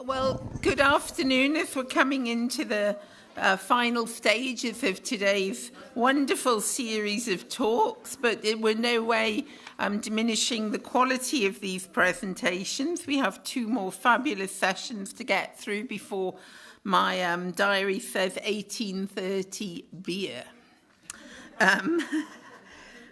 Well, good afternoon as we're coming into the final stages of today's wonderful series of talks, but we're no way diminishing the quality of these presentations. We have two more fabulous sessions to get through before my diary says 18:30 beer.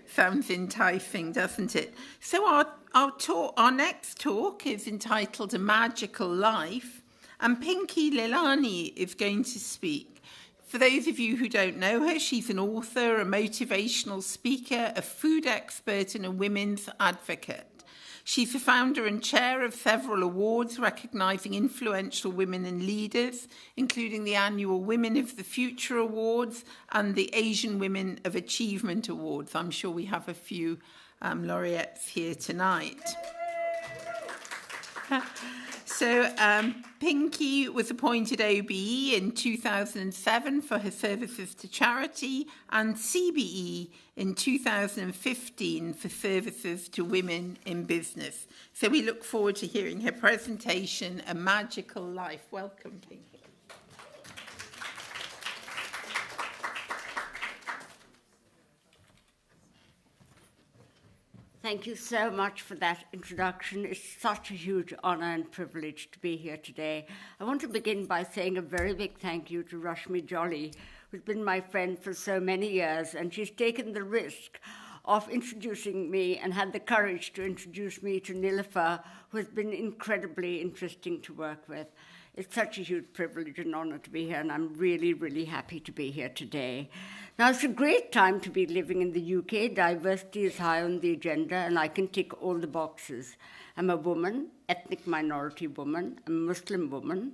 Sounds enticing, doesn't it? So our next talk is entitled A Magical Life, and Pinky Lilani is going to speak. For those of you who don't know her, she's an author, a motivational speaker, a food expert, and a women's advocate. She's the founder and chair of several awards recognising influential women and leaders, including the annual Women of the Future Awards and the Asian Women of Achievement Awards. I'm sure we have a few laureates here tonight. So Pinky was appointed OBE in 2007 for her services to charity and CBE in 2015 for services to women in business. So we look forward to hearing her presentation, A Magical Life. Welcome, Pinky. Thank you so much for that introduction. It's such a huge honor and privilege to be here today. I want to begin by saying a very big thank you to Rashmi Jolly, who's been my friend for so many years, and she's taken the risk of introducing me and had the courage to introduce me to Nilofer, who has been incredibly interesting to work with. It's such a huge privilege and honor to be here, and I'm really, really happy to be here today. Now, it's a great time to be living in the UK. Diversity is high on the agenda, and I can tick all the boxes. I'm a woman, ethnic minority woman, a Muslim woman,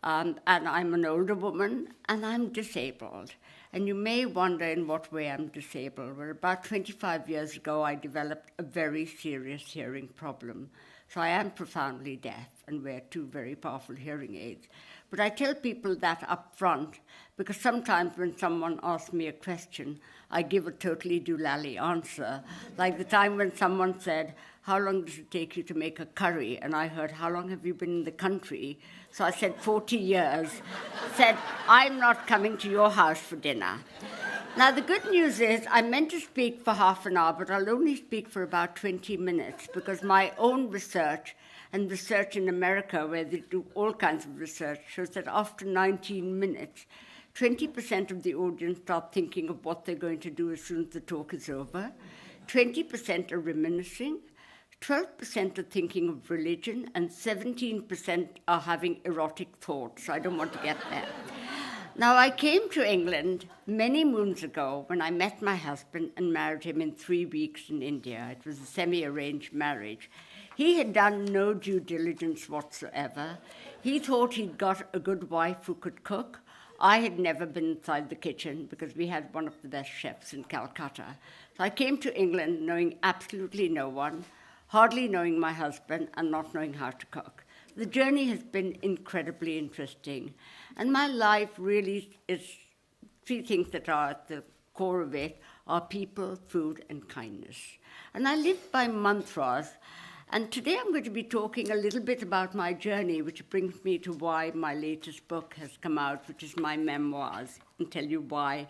and I'm an older woman, and I'm disabled. And you may wonder in what way I'm disabled. Well, about 25 years ago, I developed a very serious hearing problem. So I am profoundly deaf and wear two very powerful hearing aids. But I tell people that up front because sometimes when someone asks me a question, I give a totally doolally answer. Like the time when someone said, "How long does it take you to make a curry?" And I heard, "How long have you been in the country?" So I said, 40 years. Said, "I'm not coming to your house for dinner." Now, the good news is I meant to speak for half an hour, but I'll only speak for about 20 minutes because my own research and research in America, where they do all kinds of research, shows that after 19 minutes, 20% of the audience start thinking of what they're going to do as soon as the talk is over. 20% are reminiscing. 12% are thinking of religion, and 17% are having erotic thoughts. I don't want to get there. Now, I came to England many moons ago when I met my husband and married him in 3 weeks in India. It was a semi-arranged marriage. He had done no due diligence whatsoever. He thought he'd got a good wife who could cook. I had never been inside the kitchen because we had one of the best chefs in Calcutta. So I came to England knowing absolutely no one, hardly knowing my husband, and not knowing how to cook. The journey has been incredibly interesting. And my life really is three things that are at the core of it are people, food, and kindness. And I live by mantras. And today I'm going to be talking a little bit about my journey, which brings me to why my latest book has come out, which is my memoirs, and tell you why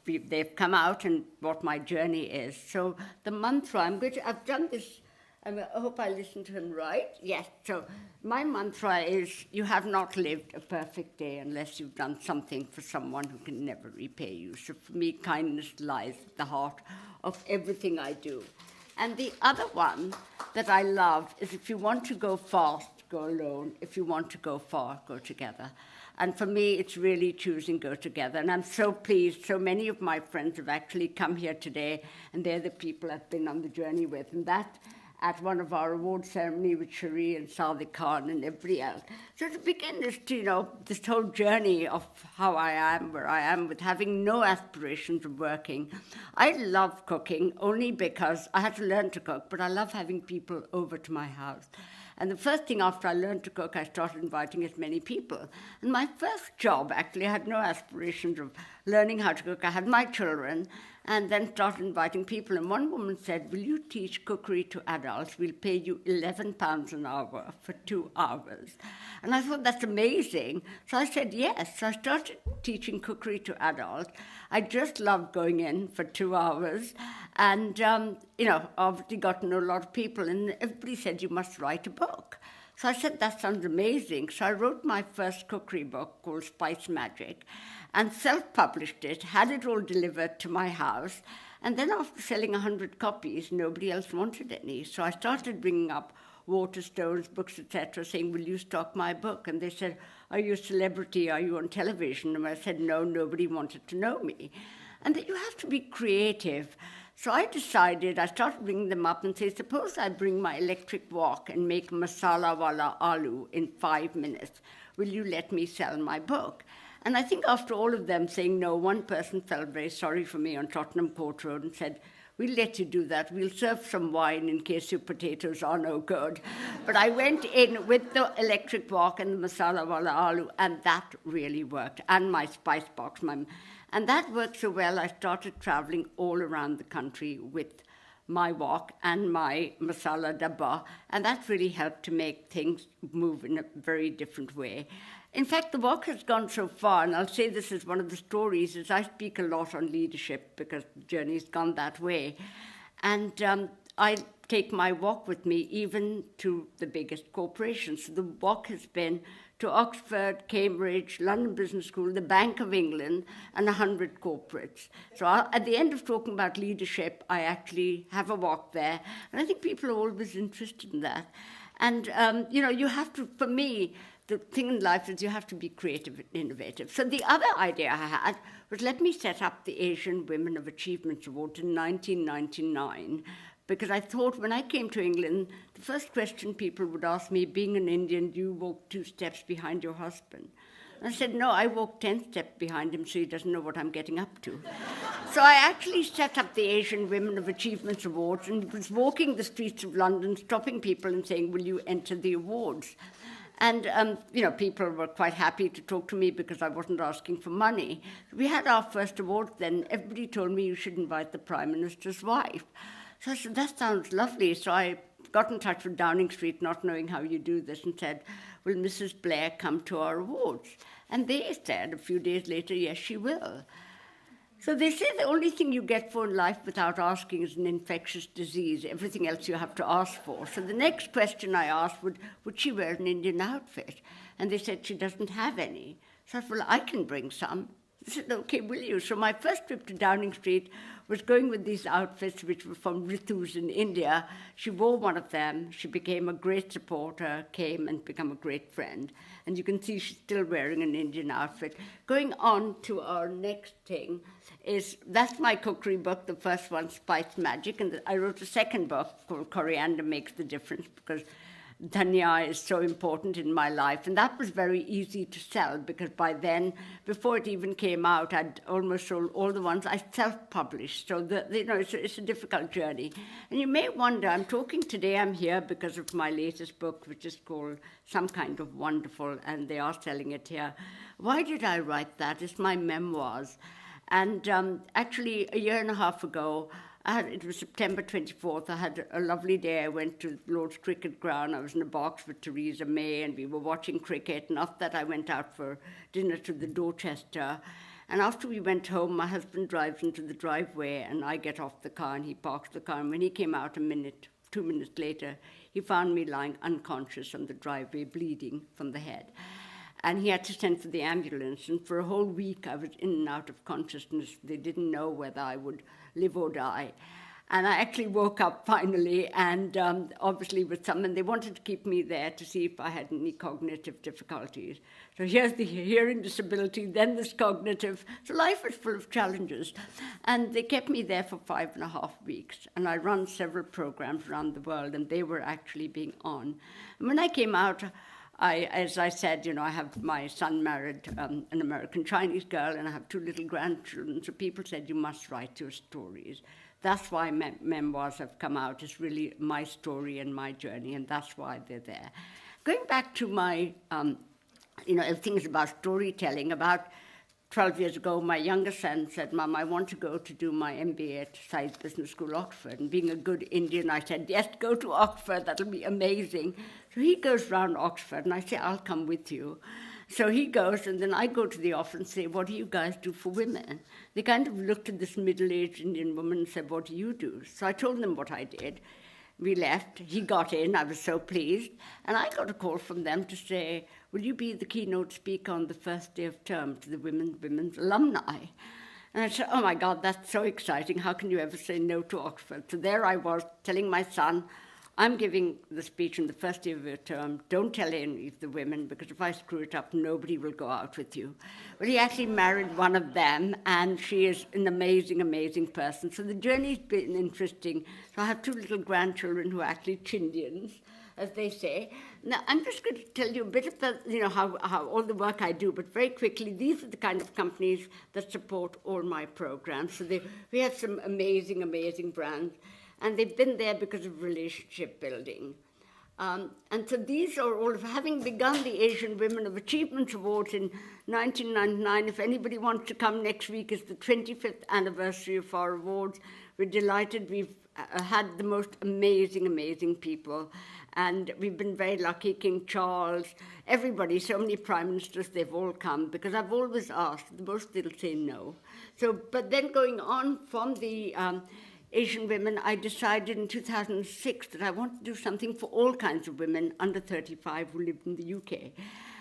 they've come out and what my journey is. So the mantra, I've done this. I hope I listened to him right. Yes. So my mantra is, you have not lived a perfect day unless you've done something for someone who can never repay you. So for me, kindness lies at the heart of everything I do. And the other one that I love is, if you want to go fast, go alone. If you want to go far, go together. And for me, it's really choosing go together. And I'm so pleased. So many of my friends have actually come here today, and they're the people I've been on the journey with. And that at one of our award ceremony with Cherie and Sadiq Khan and everybody else. So to begin this, this whole journey of how I am, where I am, with having no aspirations of working. I love cooking only because I had to learn to cook, but I love having people over to my house. And the first thing after I learned to cook, I started inviting as many people. And my first job, actually, I had no aspirations of learning how to cook. I had my children and then started inviting people. And one woman said, will you teach cookery to adults? We'll pay you £11 an hour for 2 hours. And I thought, that's amazing. So I said, yes. So I started teaching cookery to adults. I just loved going in for 2 hours. And, obviously got to know a lot of people. And everybody said, you must write a book. So I said, that sounds amazing. So I wrote my first cookery book called Spice Magic and self-published it, had it all delivered to my house. And then after selling 100 copies, nobody else wanted any. So I started bringing up Waterstones, books, etc., saying, will you stock my book? And they said, are you a celebrity? Are you on television? And I said, no, nobody wanted to know me. And that you have to be creative. So I decided, I started bringing them up and say, suppose I bring my electric wok and make masala wala aloo in 5 minutes. Will you let me sell my book? And I think after all of them saying no, one person felt very sorry for me on Tottenham Court Road and said, we'll let you do that. We'll serve some wine in case your potatoes are no good. But I went in with the electric wok and the masala wala aloo, and that really worked. And my spice box. And that worked so well, I started traveling all around the country with my wok and my masala dabba. And that really helped to make things move in a very different way. In fact, the wok has gone so far, and I'll say this is one of the stories, is I speak a lot on leadership because the journey's gone that way. And I take my wok with me even to the biggest corporations. So the wok has been to Oxford, Cambridge, London Business School, the Bank of England, and 100 corporates. So at the end of talking about leadership, I actually have a wok there. And I think people are always interested in that. And, you have to, for me, the thing in life is you have to be creative and innovative. So the other idea I had was let me set up the Asian Women of Achievement Award in 1999, because I thought when I came to England, the first question people would ask me, being an Indian, do you walk 2 steps behind your husband? And I said, no, I walk 10 steps behind him so he doesn't know what I'm getting up to. So I actually set up the Asian Women of Achievement Awards and was walking the streets of London, stopping people and saying, will you enter the awards? And, people were quite happy to talk to me because I wasn't asking for money. We had our first award then. Everybody told me you should invite the Prime Minister's wife. So I said, that sounds lovely. So I got in touch with Downing Street, not knowing how you do this, and said, will Mrs. Blair come to our awards? And they said a few days later, yes, she will. So they say the only thing you get for in life without asking is an infectious disease. Everything else you have to ask for. So the next question I asked would she wear an Indian outfit? And they said she doesn't have any. So I said, well, I can bring some. They said, okay, will you? So my first trip to Downing Street was going with these outfits, which were from Ritu's in India. She wore one of them. She became a great supporter, came and became a great friend. And you can see she's still wearing an Indian outfit. Going on to our next thing that's my cookery book, the first one, Spice Magic. And I wrote a second book called Coriander Makes the Difference, because dhania is so important in my life. And that was very easy to sell because by then, before it even came out, I'd almost sold all the ones I self-published. So, it's a difficult journey. And you may wonder, I'm here because of my latest book, which is called Some Kind of Wonderful, and they are selling it here. Why did I write that? It's my memoirs. And actually, a year and a half ago, it was September 24th. I had a lovely day. I went to Lord's Cricket Ground. I was in a box with Theresa May, and we were watching cricket. And after that, I went out for dinner to the Dorchester. And after we went home, my husband drives into the driveway, and I get off the car, and he parks the car. And when he came out 2 minutes later, he found me lying unconscious on the driveway, bleeding from the head. And he had to send for the ambulance. And for a whole week, I was in and out of consciousness. They didn't know whether I would live or die. And I actually woke up finally, and obviously with someone, they wanted to keep me there to see if I had any cognitive difficulties. So here's the hearing disability, then this cognitive. So life is full of challenges. And they kept me there for 5.5 weeks. And I run several programs around the world, and they were actually being on. And when I came out, as I said, I have my son married an American-Chinese girl, and I have 2 little grandchildren. So people said, you must write your stories. That's why memoirs have come out. It's really my story and my journey, and that's why they're there. Going back to my, things about storytelling, about 12 years ago, my younger son said, Mum, I want to go to do my MBA at Science Business School, Oxford. And being a good Indian, I said, yes, go to Oxford. That'll be amazing. So he goes round Oxford, and I say, I'll come with you. So he goes, and then I go to the office and say, what do you guys do for women? They kind of looked at this middle-aged Indian woman and said, what do you do? So I told them what I did. We left. He got in. I was so pleased. And I got a call from them to say, will you be the keynote speaker on the first day of term to the women's alumni? And I said, oh, my God, that's so exciting. How can you ever say no to Oxford? So there I was telling my son, I'm giving the speech on the first day of your term. Don't tell any of the women, because if I screw it up, nobody will go out with you. But he actually married one of them, and she is an amazing, amazing person. So the journey's been interesting. So I have 2 little grandchildren who are actually Chindians, as they say. Now, I'm just going to tell you a bit about, how all the work I do, but very quickly, these are the kind of companies that support all my programs. So we have some amazing, amazing brands. And they've been there because of relationship building. And so these are all, having begun the Asian Women of Achievement Awards in 1999, if anybody wants to come next week, is the 25th anniversary of our awards. We're delighted. We've had the most amazing, amazing people. And we've been very lucky. King Charles, everybody, so many prime ministers, they've all come, because I've always asked, the most they'll say no. So, but then going on from the Asian women, I decided in 2006 that I want to do something for all kinds of women under 35 who lived in the UK.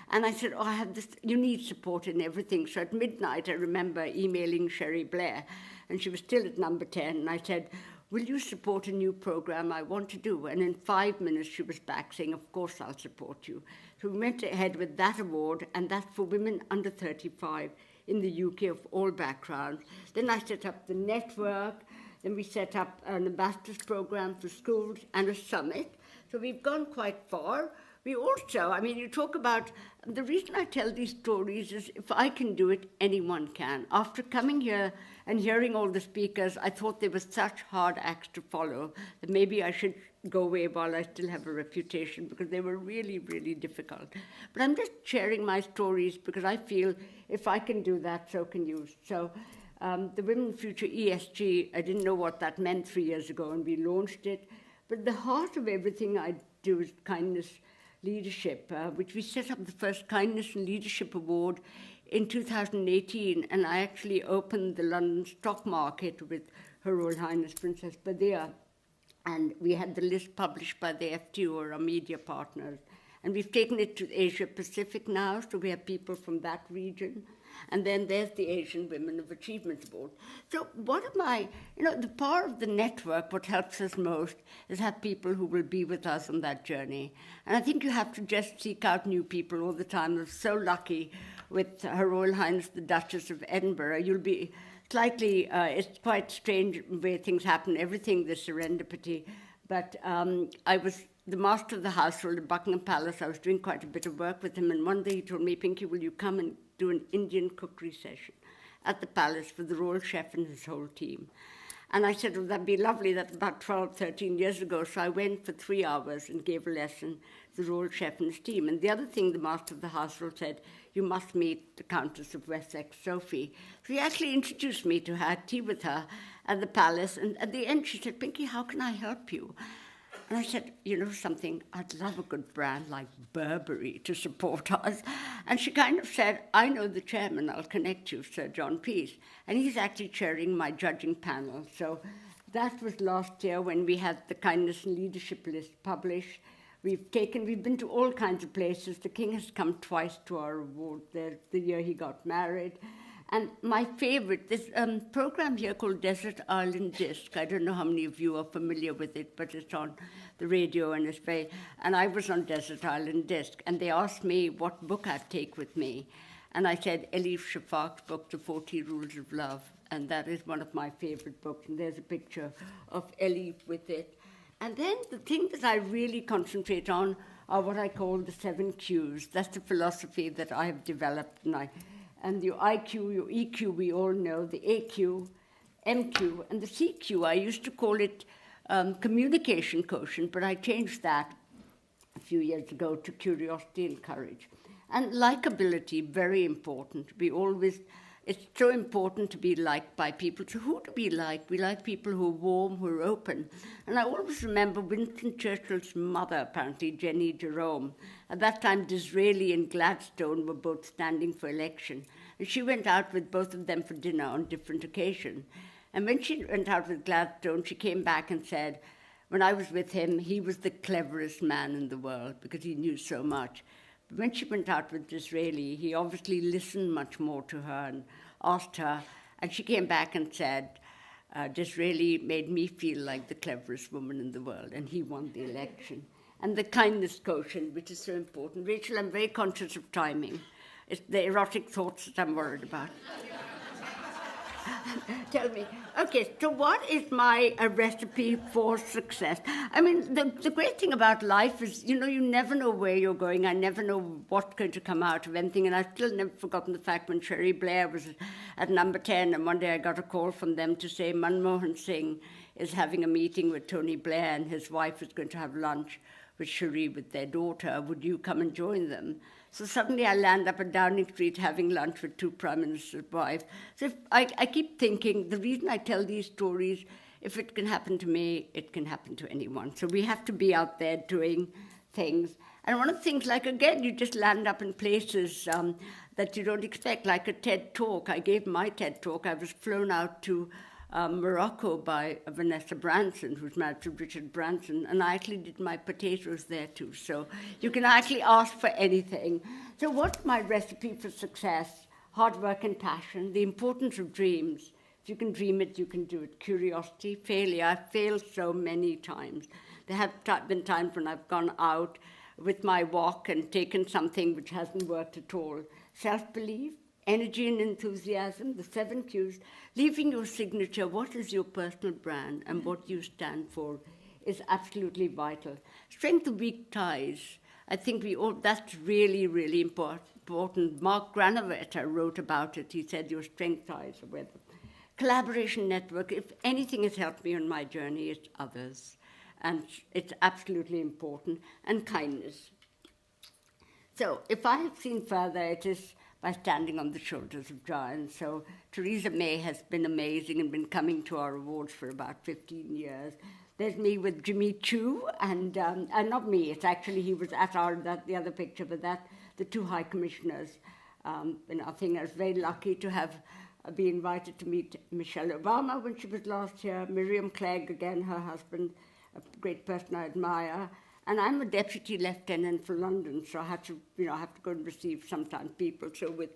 And I said, I have this, you need support in everything. So at midnight, I remember emailing Sherry Blair, and she was still at number 10, and I said, will you support a new program I want to do? And in 5 minutes, she was back saying, of course, I'll support you. So we went ahead with that award, and that's for women under 35 in the UK of all backgrounds. Then I set up the network. Then we set up an ambassadors program for schools and a summit. So we've gone quite far. We also, you talk about, the reason I tell these stories is if I can do it, anyone can. After coming here and hearing all the speakers, I thought there was such hard acts to follow that maybe I should go away while I still have a reputation, because they were really, really difficult. But I'm just sharing my stories because I feel if I can do that, so can you. So the Women Future ESG, I didn't know what that meant 3 years ago, and we launched it. But the heart of everything I do is kindness leadership, which we set up the first Kindness and Leadership Award in 2018, and I actually opened the London stock market with Her Royal Highness Princess Badia. And we had the list published by the FTO, or our media partners. And we've taken it to Asia Pacific now, so we have people from that region. And then there's the Asian Women of Achievement Board. So the power of the network, what helps us most is have people who will be with us on that journey. And I think you have to just seek out new people all the time. I'm so lucky with Her Royal Highness the Duchess of Edinburgh. You'll be slightly, it's quite strange way things happen, everything, the serendipity. But I was the master of the household at Buckingham Palace. I was doing quite a bit of work with him, and one day he told me, Pinky, will you come and do an Indian cookery session at the palace for the royal chef and his whole team? And I said, well, that'd be lovely. That's about 12, 13 years ago. So I went for 3 hours and gave a lesson to the royal chef and his team. And the other thing the master of the household said, you must meet the Countess of Wessex, Sophie. So he actually introduced me to her, had tea with her at the palace. And at the end, she said, Pinky, how can I help you? And I said, you know something, I'd love a good brand like Burberry to support us. And she kind of said, I know the chairman, I'll connect you, Sir John Peace. And he's actually chairing my judging panel. So that was last year when we had the Kindness and Leadership list published. We've been to all kinds of places. The King has come twice to our award there, the year he got married. And my favorite, this program here called Desert Island Disc. I don't know how many of you are familiar with it, but it's on the radio and it's very... And I was on Desert Island Disc, and they asked me what book I'd take with me. And I said Elif Shafak's book, The 40 Rules of Love. And that is one of my favorite books. And there's a picture of Elif with it. And then the thing that I really concentrate on are what I call the 7 Qs. That's the philosophy that I have developed. And your IQ, your EQ, we all know, the AQ, MQ, and the CQ. I used to call it communication quotient, but I changed that a few years ago to curiosity and courage. And likability, very important. We always, it's so important to be liked by people. So who do we like? We like people who are warm, who are open. And I always remember Winston Churchill's mother, apparently, Jenny Jerome. At that time, Disraeli and Gladstone were both standing for election. And she went out with both of them for dinner on different occasions. And when she went out with Gladstone, she came back and said, when I was with him, he was the cleverest man in the world because he knew so much. But when she went out with Disraeli, he obviously listened much more to her and asked her. And she came back and said, Disraeli made me feel like the cleverest woman in the world, and he won the election. And the kindness quotient, which is so important. Rachel, I'm very conscious of timing. It's the erotic thoughts that I'm worried about. Tell me. Okay, so what is my recipe for success? I mean, the great thing about life is, you never know where you're going. I never know what's going to come out of anything. And I've still never forgotten the fact when Cherie Blair was at number 10, and one day I got a call from them to say Manmohan Singh is having a meeting with Tony Blair and his wife is going to have lunch with Cherie with their daughter. Would you come and join them? So suddenly I land up at Downing Street having lunch with two Prime Minister's wives. So I keep thinking, the reason I tell these stories, if it can happen to me, it can happen to anyone. So we have to be out there doing things. And one of the things, like, again, you just land up in places that you don't expect, like a TED Talk. I gave my TED Talk. I was flown out to Morocco by Vanessa Branson, who's married to Richard Branson, and I actually did my potatoes there too. So you can actually ask for anything. So what's my recipe for success? Hard work and passion, the importance of dreams. If you can dream it, you can do it. Curiosity, failure. I've failed so many times. There have been times when I've gone out with my walk and taken something which hasn't worked at all. Self-belief, energy and enthusiasm, the 7 Qs, leaving your signature, what is your personal brand and what you stand for is absolutely vital. Strength of weak ties. I think that's really, really important. Mark Granovetter wrote about it. He said your strength ties are with them. Collaboration network. If anything has helped me on my journey, it's others. And it's absolutely important. And kindness. So if I have seen further, it is by standing on the shoulders of giants. So Theresa May has been amazing and been coming to our awards for about 15 years. There's me with Jimmy Chu, and not me, it's actually, he was at the other picture, but the two high commissioners. And I think I was very lucky to have been invited to meet Michelle Obama when she was last here, Miriam Clegg, again, her husband, a great person I admire. And I'm a deputy lieutenant for London, so I have to go and receive sometimes people. So with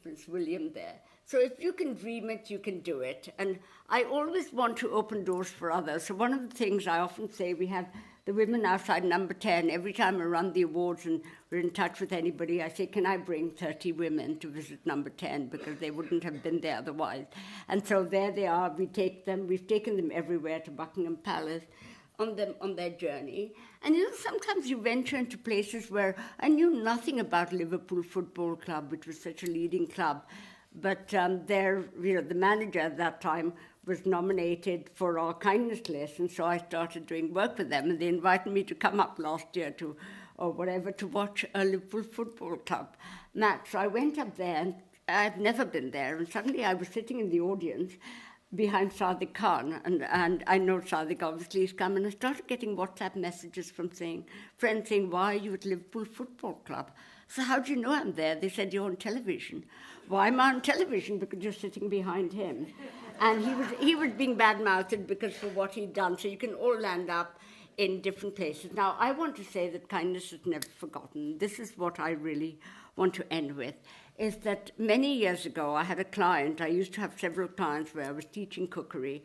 Prince William there. So if you can dream it, you can do it. And I always want to open doors for others. So one of the things I often say, we have the women outside number 10. Every time I run the awards and we're in touch with anybody, I say, can I bring 30 women to visit number 10? Because they wouldn't have been there otherwise. And so there they are. We take them. We've taken them everywhere to Buckingham Palace. On their journey. And sometimes you venture into places where I knew nothing about Liverpool Football Club, which was such a leading club. But the manager at that time was nominated for our kindness list, and so I started doing work with them, and they invited me to come up last year to watch a Liverpool Football Club match. So I went up there, and I'd never been there, and suddenly I was sitting in the audience behind Sadiq Khan, and I know Sadiq obviously has come, and I started getting WhatsApp messages from friends saying, why are you at Liverpool Football Club? So how do you know I'm there? They said, you're on television. Why am I on television? Because you're sitting behind him. And he was being bad-mouthed because for what he'd done. So you can all land up in different places. Now, I want to say that kindness is never forgotten. This is what I really want to end with. Is that many years ago, I had a client. I used to have several clients where I was teaching cookery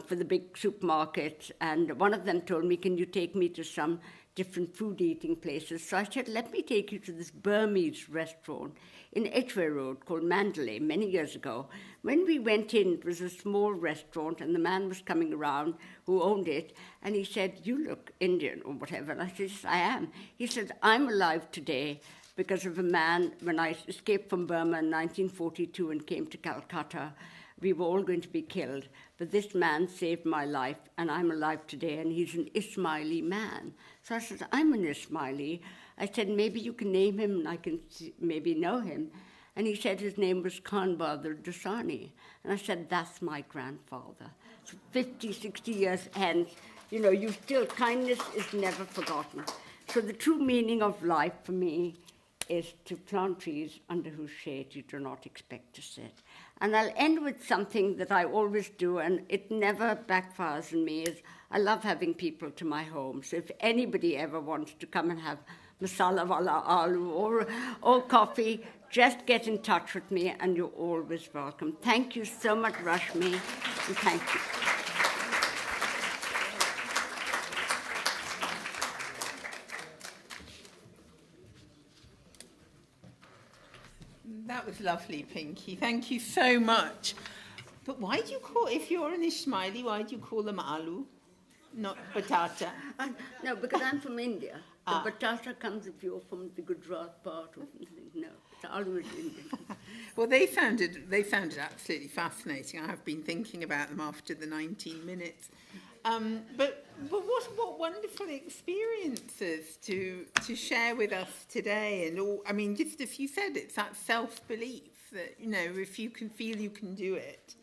for the big supermarkets, and one of them told me, can you take me to some different food-eating places? So I said, let me take you to this Burmese restaurant in Edgware Road called Mandalay many years ago. When we went in, it was a small restaurant, and the man was coming around who owned it, and he said, you look Indian or whatever. And I said, yes, I am. He said, I'm alive today because of a man, when I escaped from Burma in 1942 and came to Calcutta, we were all going to be killed. But this man saved my life, and I'm alive today, and he's an Ismaili man. So I said, I'm an Ismaili. I said, maybe you can name him, and I can maybe know him. And he said his name was Khan Bahadur Dasani. And I said, that's my grandfather. So 50, 60 years hence, you know, you still, kindness is never forgotten. So the true meaning of life for me is to plant trees under whose shade you do not expect to sit. And I'll end with something that I always do, and it never backfires on me, is I love having people to my home. So if anybody ever wants to come and have masala wala aloo or coffee, just get in touch with me, and you're always welcome. Thank you so much, Rashmi, and thank you. That was lovely, Pinky. Thank you so much. But why do you call, if you're an Ismaili, why do you call them aloo, not batata? No, because I'm from India. The batata comes if you're from the Gujarat part or something. No, it's aloo is Indian. Well, they found it absolutely fascinating. I have been thinking about them after the 19 minutes. But what wonderful experiences to share with us today. And all, I mean, just as you said, it's that self-belief that, you know, if you can feel you can do it,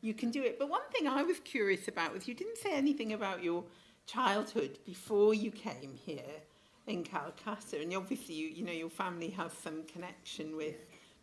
you can do it. But one thing I was curious about was you didn't say anything about your childhood before you came here in Calcutta. And obviously, you know, your family has some connection with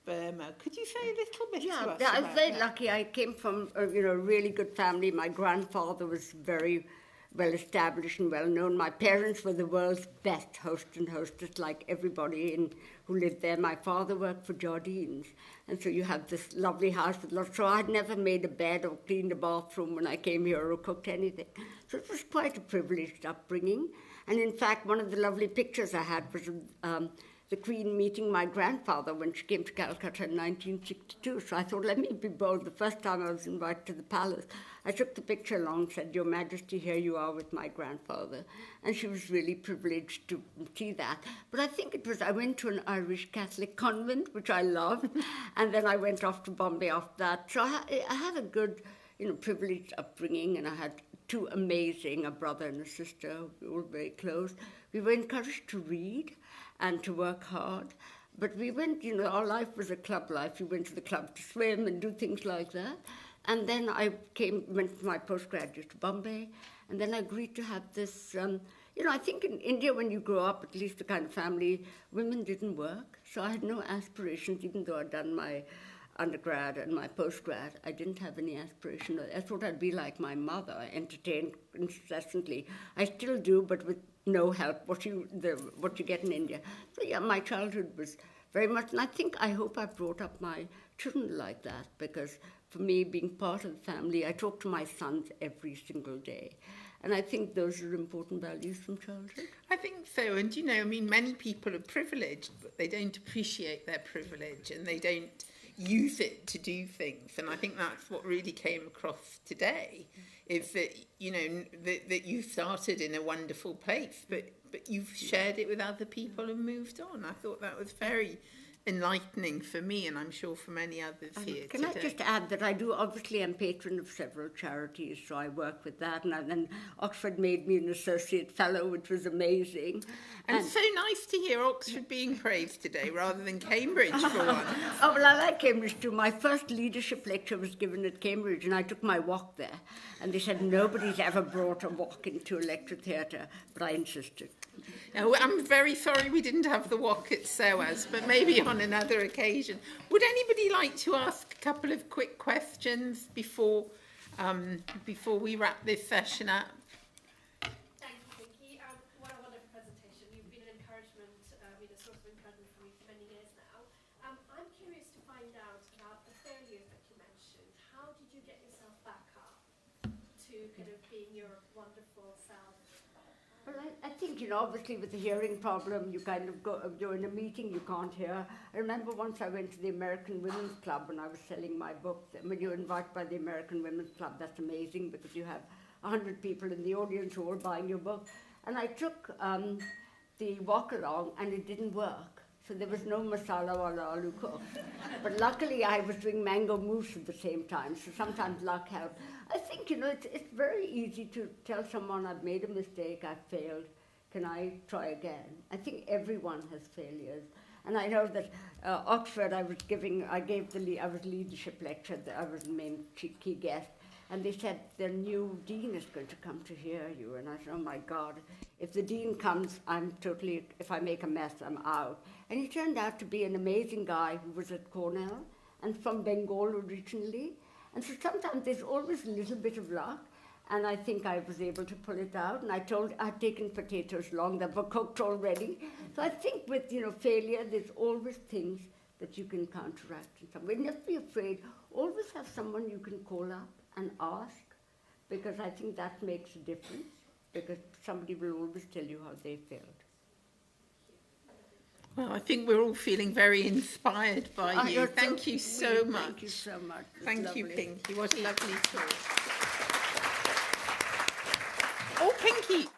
Burma. Could you say a little bit to us about that? I was very lucky. I came from a really good family. My grandfather was very well established and well known. My parents were the world's best host and hostess, like everybody who lived there. My father worked for Jardines, and so you have this lovely house with lots. So I'd never made a bed or cleaned a bathroom when I came here or cooked anything. So it was quite a privileged upbringing. And in fact, one of the lovely pictures I had was the Queen meeting my grandfather when she came to Calcutta in 1962. So I thought, let me be bold. The first time I was invited to the palace, I took the picture along and said, Your Majesty, here you are with my grandfather. And she was really privileged to see that. But I think it was, I went to an Irish Catholic convent, which I loved, and then I went off to Bombay after that. So I had a good, privileged upbringing, and I had two amazing, a brother and a sister, we were very close. We were encouraged to read and to work hard. But we went, our life was a club life. We went to the club to swim and do things like that. And then I went to my postgraduate to Bombay, and then I agreed to have this, I think in India when you grow up, at least the kind of family, women didn't work. So I had no aspirations, even though I'd done my undergrad and my postgrad. I didn't have any aspiration. I thought I'd be like my mother, entertained incessantly. I still do, but with no help, what you get in India. So yeah, my childhood was very much, and I hope I brought up my children like that, because for me, being part of the family, I talk to my sons every single day. And I think those are important values from childhood. I think so. And, many people are privileged, but they don't appreciate their privilege and they don't use it to do things. And I think that's what really came across today, is that, that you started in a wonderful place, but you've shared it with other people and moved on. I thought that was very enlightening for me, and I'm sure for many others here Can today. I just add that I do, obviously, I'm patron of several charities, so I work with that, and then Oxford made me an associate fellow, which was amazing. And so nice to hear Oxford being praised today rather than Cambridge for once. Oh, well, I like Cambridge too. My first leadership lecture was given at Cambridge, and I took my walk there. And they said, nobody's ever brought a walk into a lecture theatre, but I insisted. Now, I'm very sorry we didn't have the walk at SOAS, but maybe on another occasion. Would anybody like to ask a couple of quick questions before we wrap this session up? Thank you, Pinky. What a wonderful presentation. You've been an encouragement, a source of encouragement for me for many years now. I'm curious to find out about the failures that you mentioned. How did you get yourself back up to kind of being your wonderful self? Well, I think, obviously with the hearing problem, you kind of you're in a meeting, you can't hear. I remember once I went to the American Women's Club when I was selling my book. When you're invited by the American Women's Club, that's amazing, because you have 100 people in the audience who are buying your book. And I took the walk along, and it didn't work. So there was no masala wala aloo cooked. But luckily, I was doing mango mousse at the same time, so sometimes luck helped. I think, it's very easy to tell someone, I've made a mistake, I've failed, can I try again? I think everyone has failures. And I know that Oxford, I was leadership lecture, I was the main key guest, and they said their new dean is going to come to hear you. And I said, oh my God, if the dean comes, if I make a mess, I'm out. And he turned out to be an amazing guy who was at Cornell and from Bengal originally. And so sometimes there's always a little bit of luck. And I think I was able to pull it out. And I'd taken potatoes long that were cooked already. So I think with, failure, there's always things that you can counteract in some way. Never be afraid. Always have someone you can call up and ask, because I think that makes a difference, because somebody will always tell you how they failed. Well, I think we're all feeling very inspired by you. Thank you so much. Thank you so much. Thank you, Pinky. What a lovely talk. Oh, Pinky.